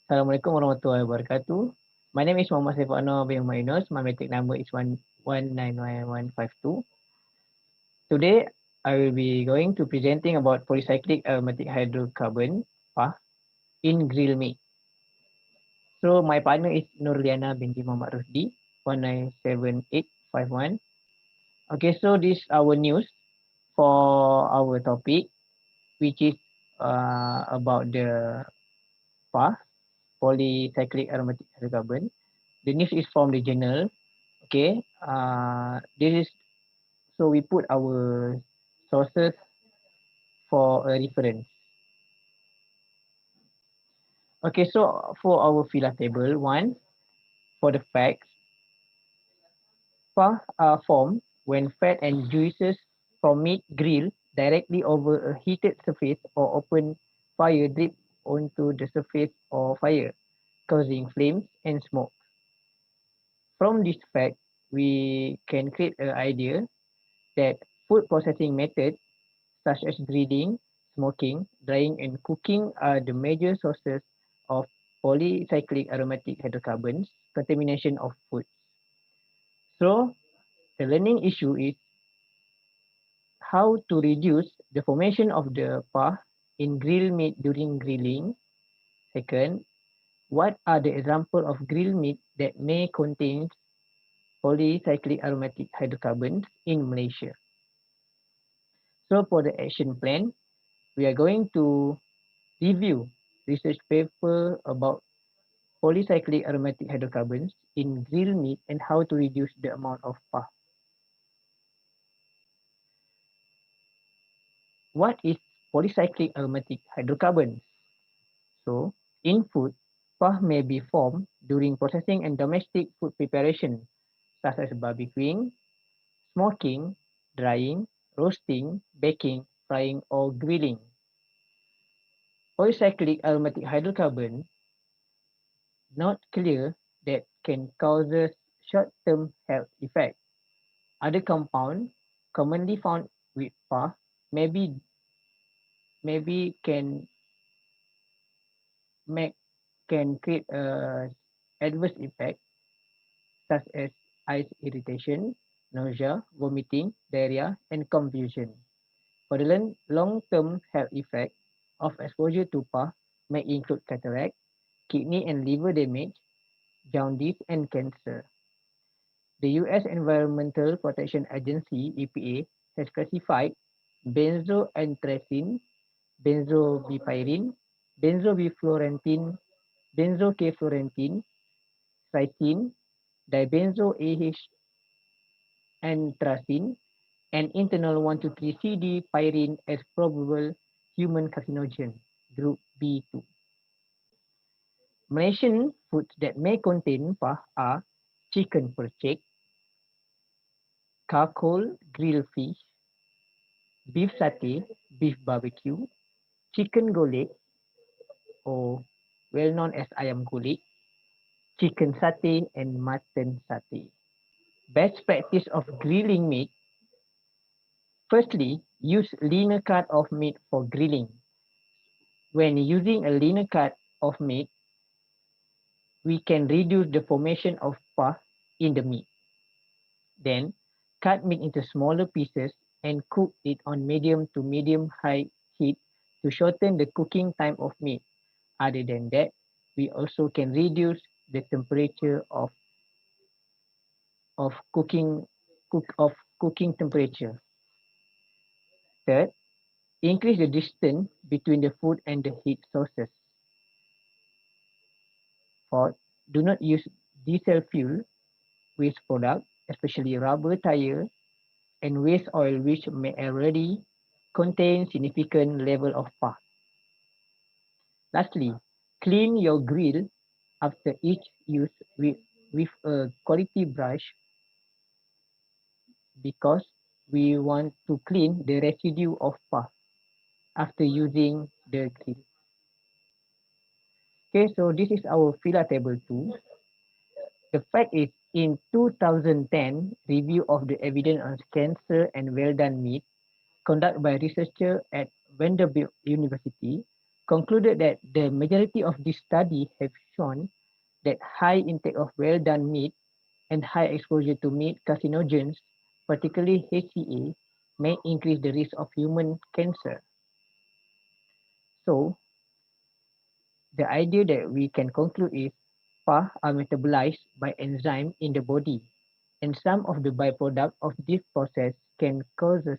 Assalamualaikum warahmatullahi wabarakatuh. My name is Muhammad Saiful Anwar bin Umar Yunus. My matric number is 1199152. Today, I will be going to presenting about polycyclic aromatic hydrocarbon PAH in grill meat. So my partner is Nurliana binti Muhammad Rusdi, 197851. Okay, so this is our news for our topic, which is about the PAH, polycyclic aromatic hydrocarbon. The news is from the journal. Okay, this is so we put our sources for a reference. Okay, so for our fila table, one, for the facts, PAH are formed when fat and juices from meat grilled directly over a heated surface or open fire drip onto the surface or fire, causing flames and smoke. From this fact, we can create an idea that food processing methods such as grilling, smoking, drying, and cooking are the major sources of polycyclic aromatic hydrocarbons contamination of food. So, the learning issue is how to reduce the formation of the PAH in grilled meat during grilling. Second, what are the examples of grilled meat that may contain polycyclic aromatic hydrocarbons in Malaysia? So, for the action plan, we are going to review research paper about polycyclic aromatic hydrocarbons in grilled meat and how to reduce the amount of PAH. What is polycyclic aromatic hydrocarbons? So, in food, PAH may be formed during processing and domestic food preparation, such as barbecuing, smoking, drying, roasting, baking, frying, or grilling. Polycyclic aromatic hydrocarbon not clear that can cause short-term health effects. Other compounds commonly found with PAH maybe make can create a adverse effect such as eye irritation, nausea, vomiting, diarrhea, and confusion. For the long-term health effect of exposure to PAH may include cataract, kidney and liver damage, jaundice, and cancer. The U.S. Environmental Protection Agency (EPA) has classified benzoanthracene, benzobipyrene, benzobifluorantine, benzokefluorantine, cytine, dibenzoAH anthracene, and internal 1,2,3-CD pyrene as probable human carcinogen, group B2. Malaysian foods that may contain PAH are chicken percik, charcoal grilled fish, beef satay, beef barbecue, chicken golek, or well known as ayam golek, chicken satay, and mutton satay. Best practice of grilling meat. Firstly, use linear cut of meat for grilling. When using a linear cut of meat, we can reduce the formation of pus in the meat. Then, cut meat into smaller pieces and cook it on medium to medium high heat to shorten the cooking time of meat. Other than that, we also can reduce the temperature of cooking temperature. Third, increase the distance between the food and the heat sources. Fourth, do not use diesel fuel waste product, especially rubber tire and waste oil, which may already contain significant level of PAH. Lastly, clean your grill after each use with a quality brush because we want to clean the residue of PAH after using the grill. Okay, so this is our fila table 2. The fact is, in 2010 review of the evidence on cancer and well done meat conducted by researcher at Vanderbilt University concluded that the majority of this study have shown that high intake of well-done meat and high exposure to meat carcinogens, particularly HCA, may increase the risk of human cancer. So, the idea that we can conclude is PAH are metabolized by enzyme in the body, and some of the byproduct of this process can cause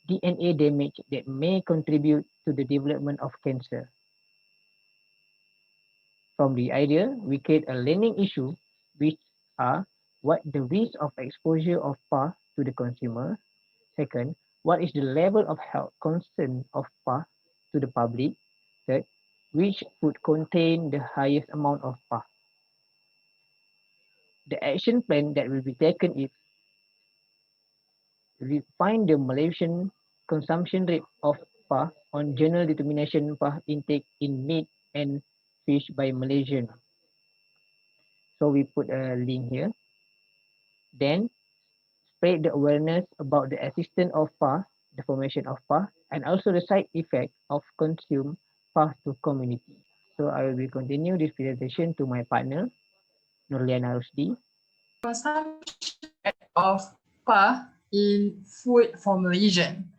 DNA damage that may contribute to the development of cancer. From the idea, we create a learning issue, which are what the risk of exposure of PAH to the consumer. Second, what is the level of health concern of PAH to the public? Third, which food contain the highest amount of PAH? The action plan that will be taken is refine the Malaysian consumption rate of PAH on general determination PAH intake in meat and fish by Malaysian. So we put a link here. Then spread the awareness about the existence of PAH, the formation of PAH, and also the side effect of consume PAH to community. So I will be continue this presentation to my partner, Nurliana Rusdi. Consumption of PAH in food for Malaysian.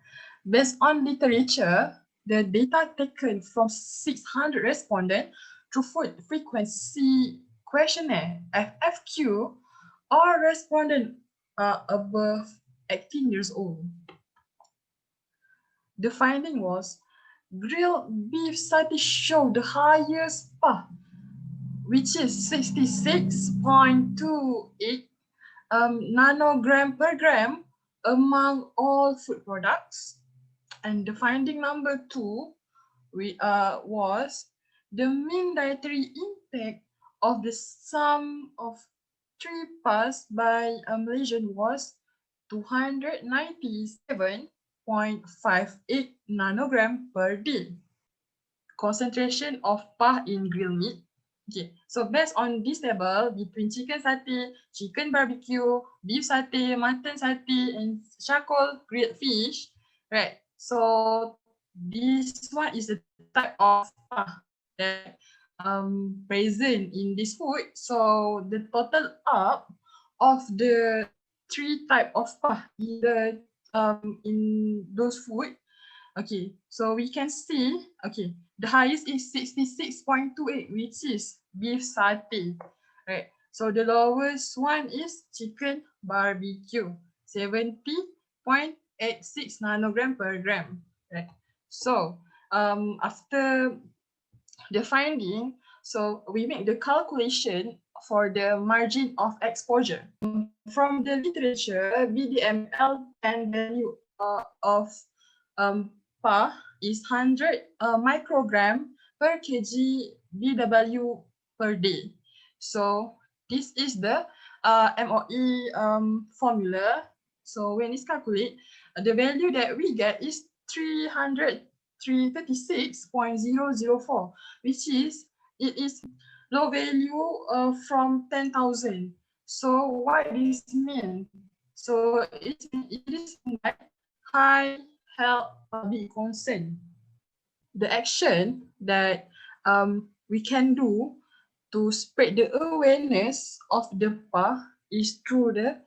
Based on literature, the data taken from 600 respondents to food frequency questionnaire FFQ, all respondents are above 18 years old. The finding was grilled beef satay showed the highest PAH, which is 66.28 nanogram per gram among all food products. And the finding number 2 was the mean dietary intake of the sum of 3 PAHs by a Malaysian was 297.58 nanogram per day. Concentration of PAH in grilled meat. Okay, so based on this table, between chicken satay, chicken barbecue, beef satay, mutton satay, and charcoal grilled fish, right? So this one is the type of PAH that present in this food. So the total up of the 3 type of PAH in those food. Okay, so we can see, okay, the highest is 66.28, which is beef satay, right? So the lowest one is chicken barbecue, 70.86 nanogram per gram, right? So after the finding, so we make the calculation for the margin of exposure. From the literature, VDML10 value of PAH is 100 microgram per kg BW per day. So this is the MOE formula. So when it's calculated, the value that we get is 336.004, which is, it is low value from 10,000. So what this means? So it is like high health public concern. The action that we can do to spread the awareness of the PAH is through the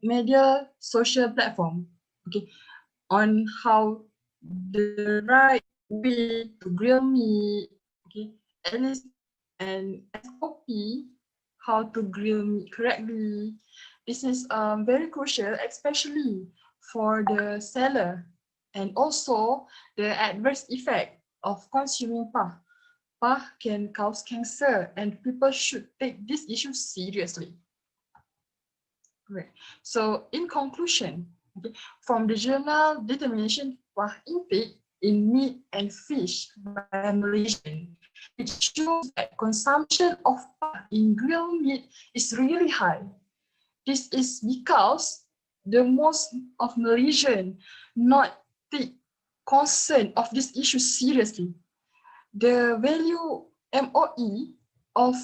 media social platform. Okay, on how the right way to grill meat, okay, at least an SOP, how to grill meat correctly. This is very crucial, especially for the seller, and also the adverse effect of consuming PAH. PAH can cause cancer, and people should take this issue seriously. Right. So in conclusion, okay, from the journal Determination PAH Intake in Meat and Fish by Malaysian, it shows that consumption of PAH in grilled meat is really high. This is because the most of Malaysian not take concern of this issue seriously. The value MOE of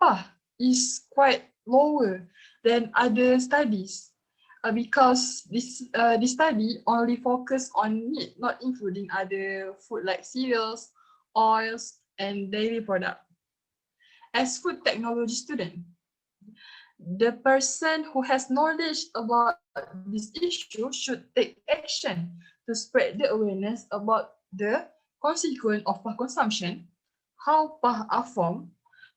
PAH is quite lower than other studies because this study only focus on meat, not including other food like cereals oils, and dairy products. As food technology student, the person who has knowledge about this issue should take action to spread the awareness about the consequence of PAH consumption, how PAH are formed.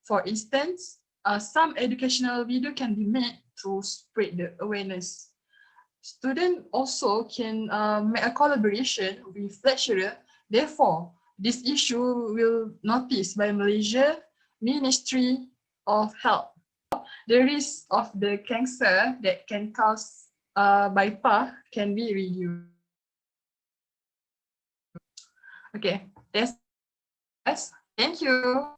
For instance, some educational video can be made to spread the awareness. Students also can make a collaboration with lecturer. Therefore, this issue will noticed by Malaysia Ministry of Health. The risk of the cancer that can cause by PAH can be reduced. Okay, that's all from us. Thank you.